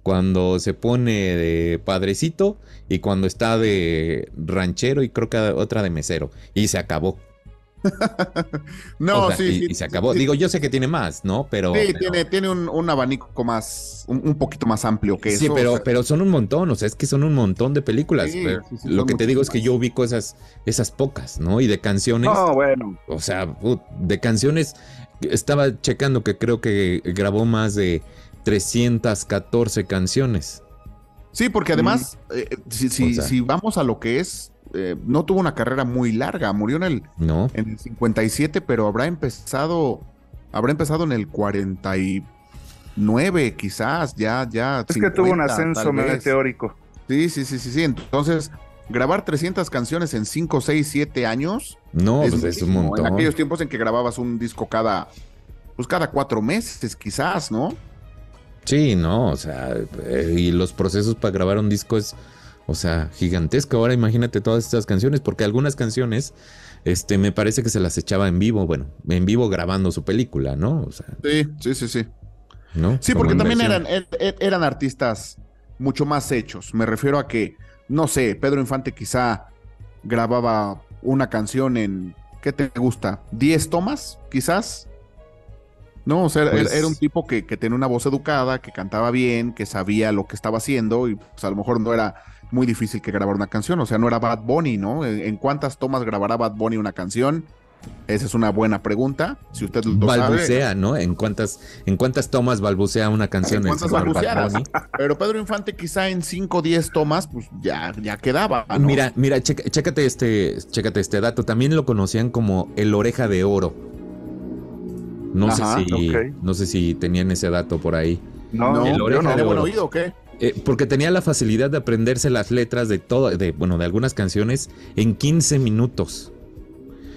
cuando se pone de padrecito y cuando está de ranchero y creo que otra de mesero. Y se acabó. No, o sea, sí, y se acabó. sí. Digo, yo sé que tiene más, ¿no? Pero... Sí, tiene un abanico más, un poquito más amplio que Sí, eso. pero, O sea, pero son un montón, o sea, es que son un montón de películas. Sí, Pero sí, lo son que te digo es que muchísimas. yo ubico esas pocas, ¿no? Y de canciones, No, bueno. o sea, de canciones, estaba checando que creo que grabó más de 314 canciones. Sí, porque además, O sea, si vamos a lo que es, no tuvo una carrera muy larga, murió ¿no? en el 57, pero habrá empezado en el 49, quizás, ya Es 50, que tuvo un tal ascenso vez. meteórico. Sí. Entonces, grabar 300 canciones en 5, 6, 7 años No, es pues es un muchísimo. En montón. aquellos tiempos en que grababas un disco cada 4 meses, quizás, ¿no? Sí, no, o sea, y los procesos para grabar un disco es, o sea, gigantesco. Ahora imagínate todas estas canciones, porque algunas canciones, me parece que se las echaba en vivo, bueno, en vivo grabando su película, ¿no? O sea, Sí. ¿no? Sí, Como porque en también versión. eran artistas mucho más hechos. Me refiero a que, no sé, Pedro Infante quizá grababa una canción en, ¿qué te gusta? ¿10 tomas, quizás? No, o sea, Pues, era un tipo que tenía una voz educada, que cantaba bien, que sabía lo que estaba haciendo y pues a lo mejor no era muy difícil que grabara una canción. O sea, no era Bad Bunny, ¿no? ¿En cuántas tomas grabará Bad Bunny una canción? Esa es una buena pregunta. Si usted lo sabe. balbucea, ¿no? ¿En cuántas tomas balbucea una canción el ¿Cuántas señor Bad balbuceadas? Bunny? Pero Pedro Infante quizá en 5 o 10 tomas, pues ya quedaba, ¿no? Mira, chécate este dato. También lo conocían como el Oreja de Oro. No Ajá, no sé si tenían ese dato por ahí. No, el yo Oreja no, de de buen Oro. oído, ¿o qué? Porque tenía la facilidad de aprenderse las letras de algunas canciones en 15 minutos.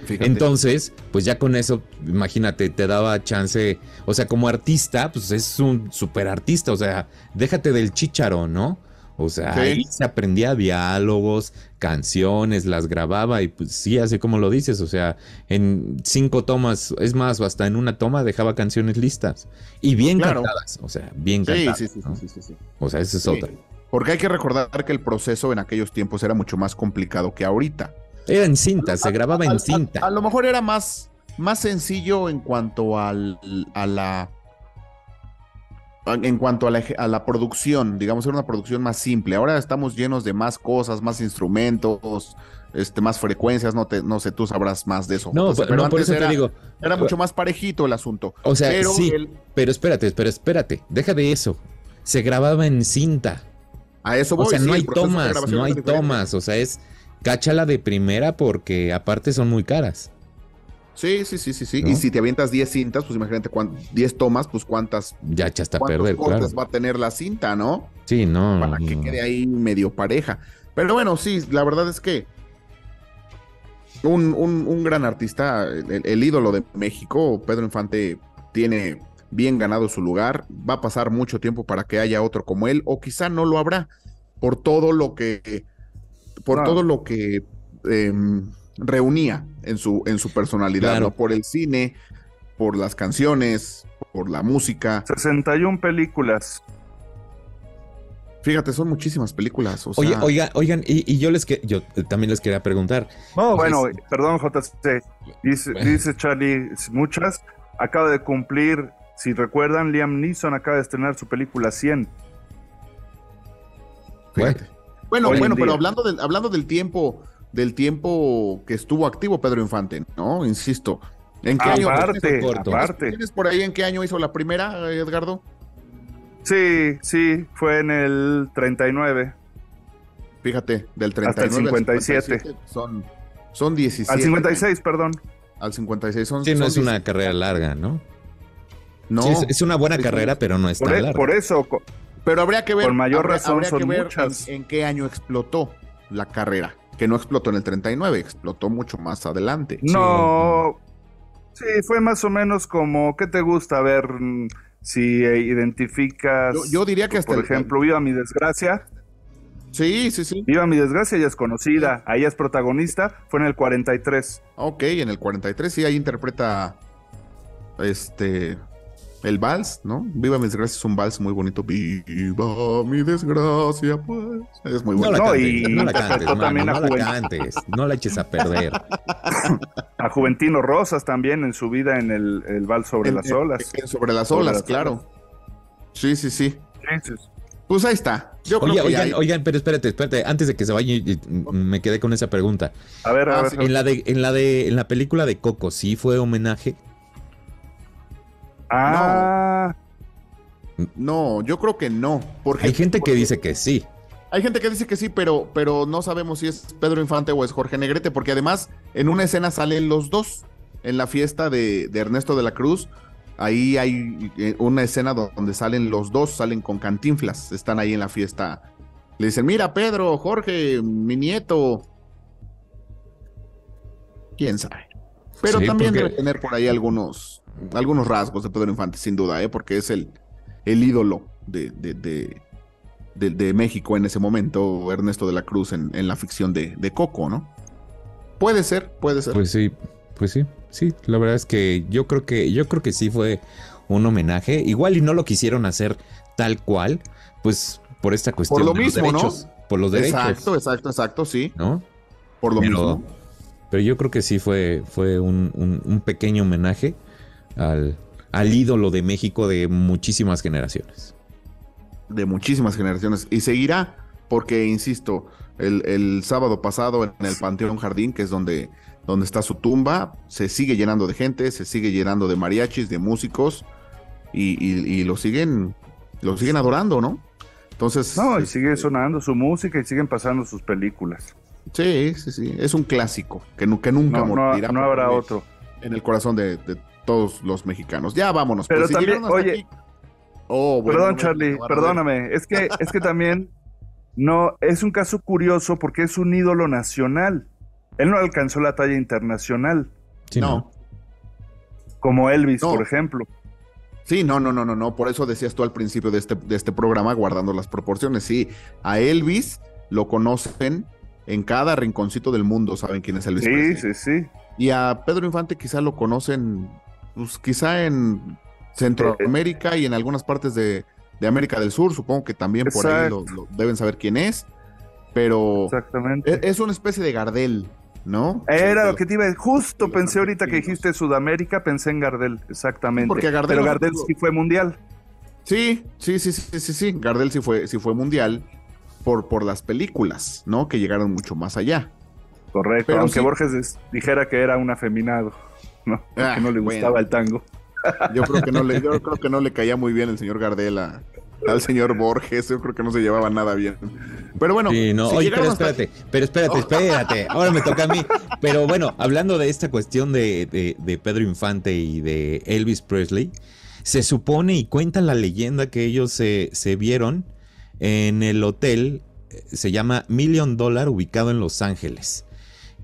Fíjate. Entonces, pues ya con eso, imagínate, te daba chance, o sea, como artista, pues es un super artista, o sea, déjate del chícharo, ¿no? O sea, Sí. ahí se aprendía diálogos, canciones, las grababa y pues sí, así como lo dices, o sea, en 5 tomas, es más, o hasta en una toma dejaba canciones listas y bien Claro. cantadas, o sea, bien Sí, cantadas, ¿no? sí. O sea, esa es Sí. otra. Porque hay que recordar que el proceso en aquellos tiempos era mucho más complicado que ahorita. Era en cinta, se grababa en A cinta. lo mejor era más sencillo en cuanto a la producción, digamos, era una producción más simple. Ahora estamos llenos de más cosas, más instrumentos, más frecuencias, no sé, tú sabrás más de eso. No, José, no, por eso te digo. era mucho más parejito el asunto. O sea, pero sí, pero espérate, deja de eso. Se grababa en cinta. a eso voy. O sea, sí, no hay el proceso de tomas, grabación no hay era diferente. tomas. O sea, cáchala de primera porque aparte son muy caras. Sí. ¿No? Y si te avientas 10 cintas, pues imagínate 10 tomas, pues cuántas Ya echaste a cuántos perder, cortes claro. va a tener la cinta, ¿no? Sí, no. Para que no. quede ahí medio pareja. Pero bueno, sí, la verdad es que un gran artista, el ídolo de México, Pedro Infante, tiene bien ganado su lugar. Va a pasar mucho tiempo para que haya otro como él, o quizá no lo habrá, por todo lo que, reunía en su personalidad, Claro. ¿no? Por el cine, por las canciones, por la música. 61 películas. Fíjate, son muchísimas películas. O Oye, sea, oigan, y yo también les quería preguntar. No, O sea, bueno, perdón, JC. Dice Charlie, muchas. Acaba de cumplir, si recuerdan, Liam Neeson acaba de estrenar su película 100. fíjate. Bueno, Hoy en pero día. hablando del tiempo que estuvo activo Pedro Infante, ¿no? Insisto. ¿En qué año? Aparte. ¿Tienes por ahí en qué año hizo la primera, Edgardo? Sí, fue en el 39. Fíjate, del Hasta el 39 al 57. Son 17. Al 56, perdón. Al 56 son. Sí, no son es una 17. carrera larga, ¿no? No. Sí, es una buena Sí, carrera, pero no es tan larga. Por eso, Pero habría que ver. Con mayor razón, habría son que ver muchas. en qué año explotó la carrera. Que no explotó en el 39, explotó mucho más adelante. no. Sí, fue más o menos como, ¿qué te gusta? A ver, si identificas, Yo diría que hasta por ejemplo, Viva mi desgracia. Sí, sí, sí. Viva mi desgracia ya es conocida, ahí es protagonista, fue en el 43. Ok, en el 43 sí, ahí interpreta el vals, ¿no? Viva mi desgracia es un vals muy bonito. Viva mi desgracia, pues. Es muy bueno. No la cantes, interpretó mano, también no la cantes, no la eches a perder. A Juventino Rosas también en su vida en el vals sobre las olas. Sobre las olas, claro. Sí, sí, sí. Sí. Pues ahí está. Yo creo que Oigan, pero espérate, antes de que se vaya, me quedé con esa pregunta. A ver. Sí. En la película de Coco, ¿sí fue homenaje? No, yo creo que no. Hay gente que dice que sí. Hay gente que dice que sí, pero no sabemos si es Pedro Infante o es Jorge Negrete, porque además en una escena salen los dos. En la fiesta de Ernesto de la Cruz, ahí hay una escena donde salen los dos, salen con Cantinflas, están ahí en la fiesta. Le dicen, mira Pedro, Jorge, mi nieto. ¿Quién sabe? Pero sí, también debe tener por ahí algunos rasgos de Pedro Infante, sin duda, porque es el ídolo de México en ese momento, Ernesto de la Cruz en la ficción de Coco, ¿no? Puede ser. Pues sí, la verdad es que yo creo que sí fue un homenaje, igual y no lo quisieron hacer tal cual, pues por esta cuestión por lo mismo, los derechos, ¿no? Por los derechos. Exacto, sí. ¿No? Por lo mismo. Pero yo creo que sí fue un pequeño homenaje al ídolo de México de muchísimas generaciones. De muchísimas generaciones. Y seguirá, porque, insisto, el sábado pasado en el Panteón Jardín, que es donde está su tumba, se sigue llenando de gente, se sigue llenando de mariachis, de músicos, y lo siguen adorando, ¿no? Entonces... No, y sigue sonando su música y siguen pasando sus películas. Sí, es un clásico que nunca morirá. No habrá otro. En el corazón de todos los mexicanos. Ya vámonos. Pero pues, también, oye... Aquí... bueno, perdón, Charlie, perdóname. Es que también no es un caso curioso porque es un ídolo nacional. Él no alcanzó la talla internacional. Sí, no. Como Elvis, por ejemplo. Sí, no. Por eso decías tú al principio de este programa, guardando las proporciones. Sí, a Elvis lo conocen en cada rinconcito del mundo, saben quién es Elvis Presley. Sí. Y a Pedro Infante quizá lo conocen, pues quizá en Centroamérica y en algunas partes de América del Sur, supongo que también por ahí lo deben saber quién es, pero exactamente. Es una especie de Gardel, ¿no? Era lo que te iba a decir, justo pensé ahorita que dijiste Sudamérica, pensé en Gardel, exactamente. Porque pero Gardel sí fue mundial. Sí, Gardel sí fue mundial por las películas, ¿no? Que llegaron mucho más allá. Correcto, pero aunque sí, Borges dijera que era un afeminado, ¿no? Que no le gustaba el tango. Yo creo que no le caía muy bien el señor Gardel al señor Borges. Yo creo que no se llevaba nada bien. Pero bueno. Sí, no. Oye, pero espérate. Ahora me toca a mí. Pero bueno, hablando de esta cuestión de Pedro Infante y de Elvis Presley, se supone y cuenta la leyenda que ellos se vieron en el hotel, se llama $1 Million, ubicado en Los Ángeles,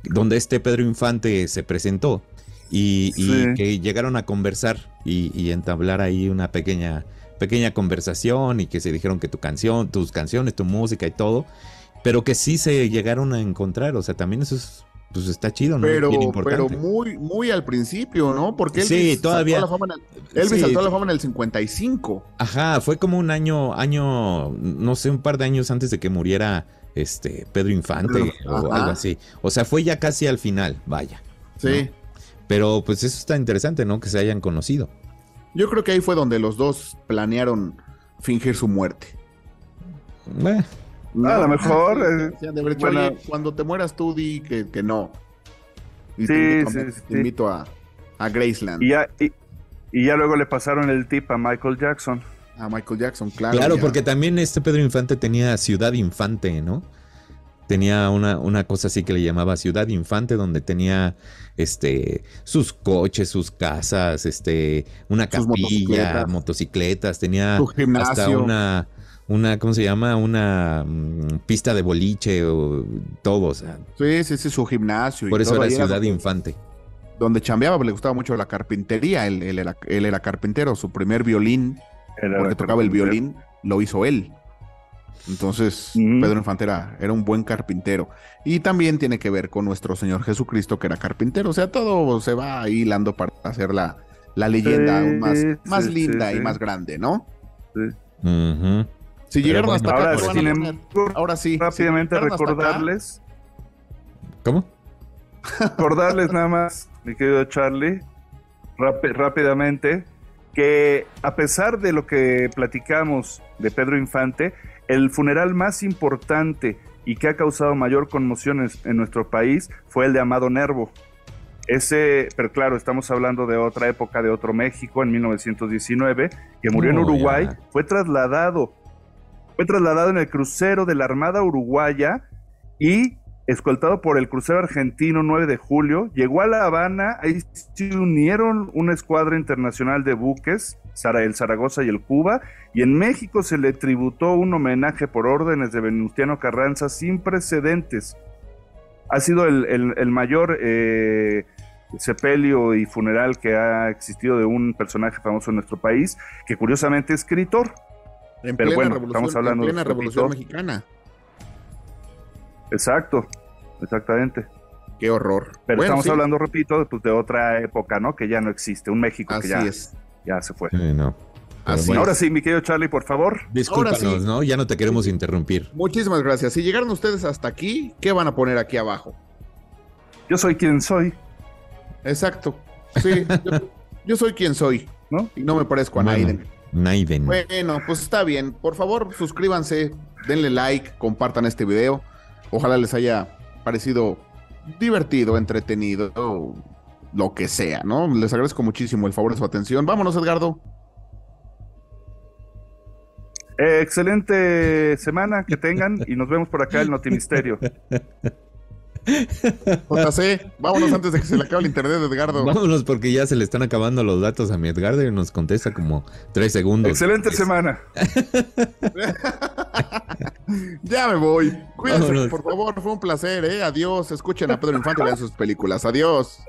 donde Pedro Infante se presentó. Y que llegaron a conversar y entablar ahí una pequeña conversación, y que se dijeron que tus canciones, tu música y todo, pero que sí se llegaron a encontrar. O sea, también eso es, pues está chido, ¿no? Pero, bien importante. Pero muy al principio, ¿no? Porque Elvis todavía Elvis saltó a la fama en el 55. Ajá, fue como un año, no sé, un par de años antes de que muriera Pedro Infante o algo así. O sea, fue ya casi al final, vaya. Sí. ¿no? Pero pues eso está interesante, ¿no? Que se hayan conocido. Yo creo que ahí fue donde los dos planearon fingir su muerte. A lo mejor. Oye, cuando te mueras tú di que no. Y te invito a Graceland. Y ya luego le pasaron el tip a Michael Jackson. A Michael Jackson, claro. Claro, porque también Pedro Infante tenía Ciudad Infante, ¿no? Tenía una cosa así que le llamaba Ciudad Infante, donde tenía sus coches, sus casas, una capilla, motocicletas, tenía hasta una ¿cómo se llama? Una pista de boliche o todo, o sea. Sí, su gimnasio. Por eso era Ciudad Infante. donde chambeaba, le gustaba mucho la carpintería. Él era carpintero. Su primer violín, porque tocaba el violín, lo hizo él. Entonces, Pedro Infante era un buen carpintero. Y también tiene que ver con nuestro Señor Jesucristo, que era carpintero. O sea, todo se va hilando para hacer la leyenda aún más linda y más grande, ¿no? Sí. Si llegaron bueno, hasta acá, ahora sí, rápidamente recordarles. ¿Cómo? Recordarles nada más, mi querido Charlie, rápidamente, que a pesar de lo que platicamos de Pedro Infante, el funeral más importante y que ha causado mayor conmoción en nuestro país fue el de Amado Nervo. Pero claro, estamos hablando de otra época, de otro México, en 1919, que murió en Uruguay. Fue trasladado en el crucero de la Armada Uruguaya y escoltado por el crucero argentino 9 de julio, llegó a La Habana. Ahí se unieron una escuadra internacional de buques, el Zaragoza y el Cuba, y en México se le tributó un homenaje por órdenes de Venustiano Carranza sin precedentes. Ha sido el mayor sepelio y funeral que ha existido de un personaje famoso en nuestro país, que curiosamente es escritor. Pero bueno, estamos hablando en plena Revolución Mexicana. Exactamente. Qué horror. Pero bueno, estamos hablando, repito, de otra época, ¿no? Que ya no existe, un México así que es. Ya se fue. Sí, no. Ahora sí, mi querido Charlie, por favor. Discúlpanos, sí. ¿no? Ya no te queremos interrumpir. Muchísimas gracias. Si llegaron ustedes hasta aquí, ¿qué van a poner aquí abajo? Yo soy quien soy. Exacto. Sí, yo soy quien soy, ¿no? Y no me parezco a Naiden. Bueno, pues está bien. Por favor, suscríbanse, denle like, compartan este video. Ojalá les haya parecido divertido, entretenido, lo que sea, ¿no? Les agradezco muchísimo el favor de su atención. Vámonos, Edgardo. Excelente semana que tengan y nos vemos por acá el Notimisterio. JC, vámonos antes de que se le acabe el internet, Edgardo. Vámonos porque ya se le están acabando los datos a mi Edgardo y nos contesta como 3 segundos. Excelente semana. Ya me voy. Cuídense, vámonos. Por favor, fue un placer, ¿eh? Adiós. Escuchen a Pedro Infante y vean sus películas. Adiós.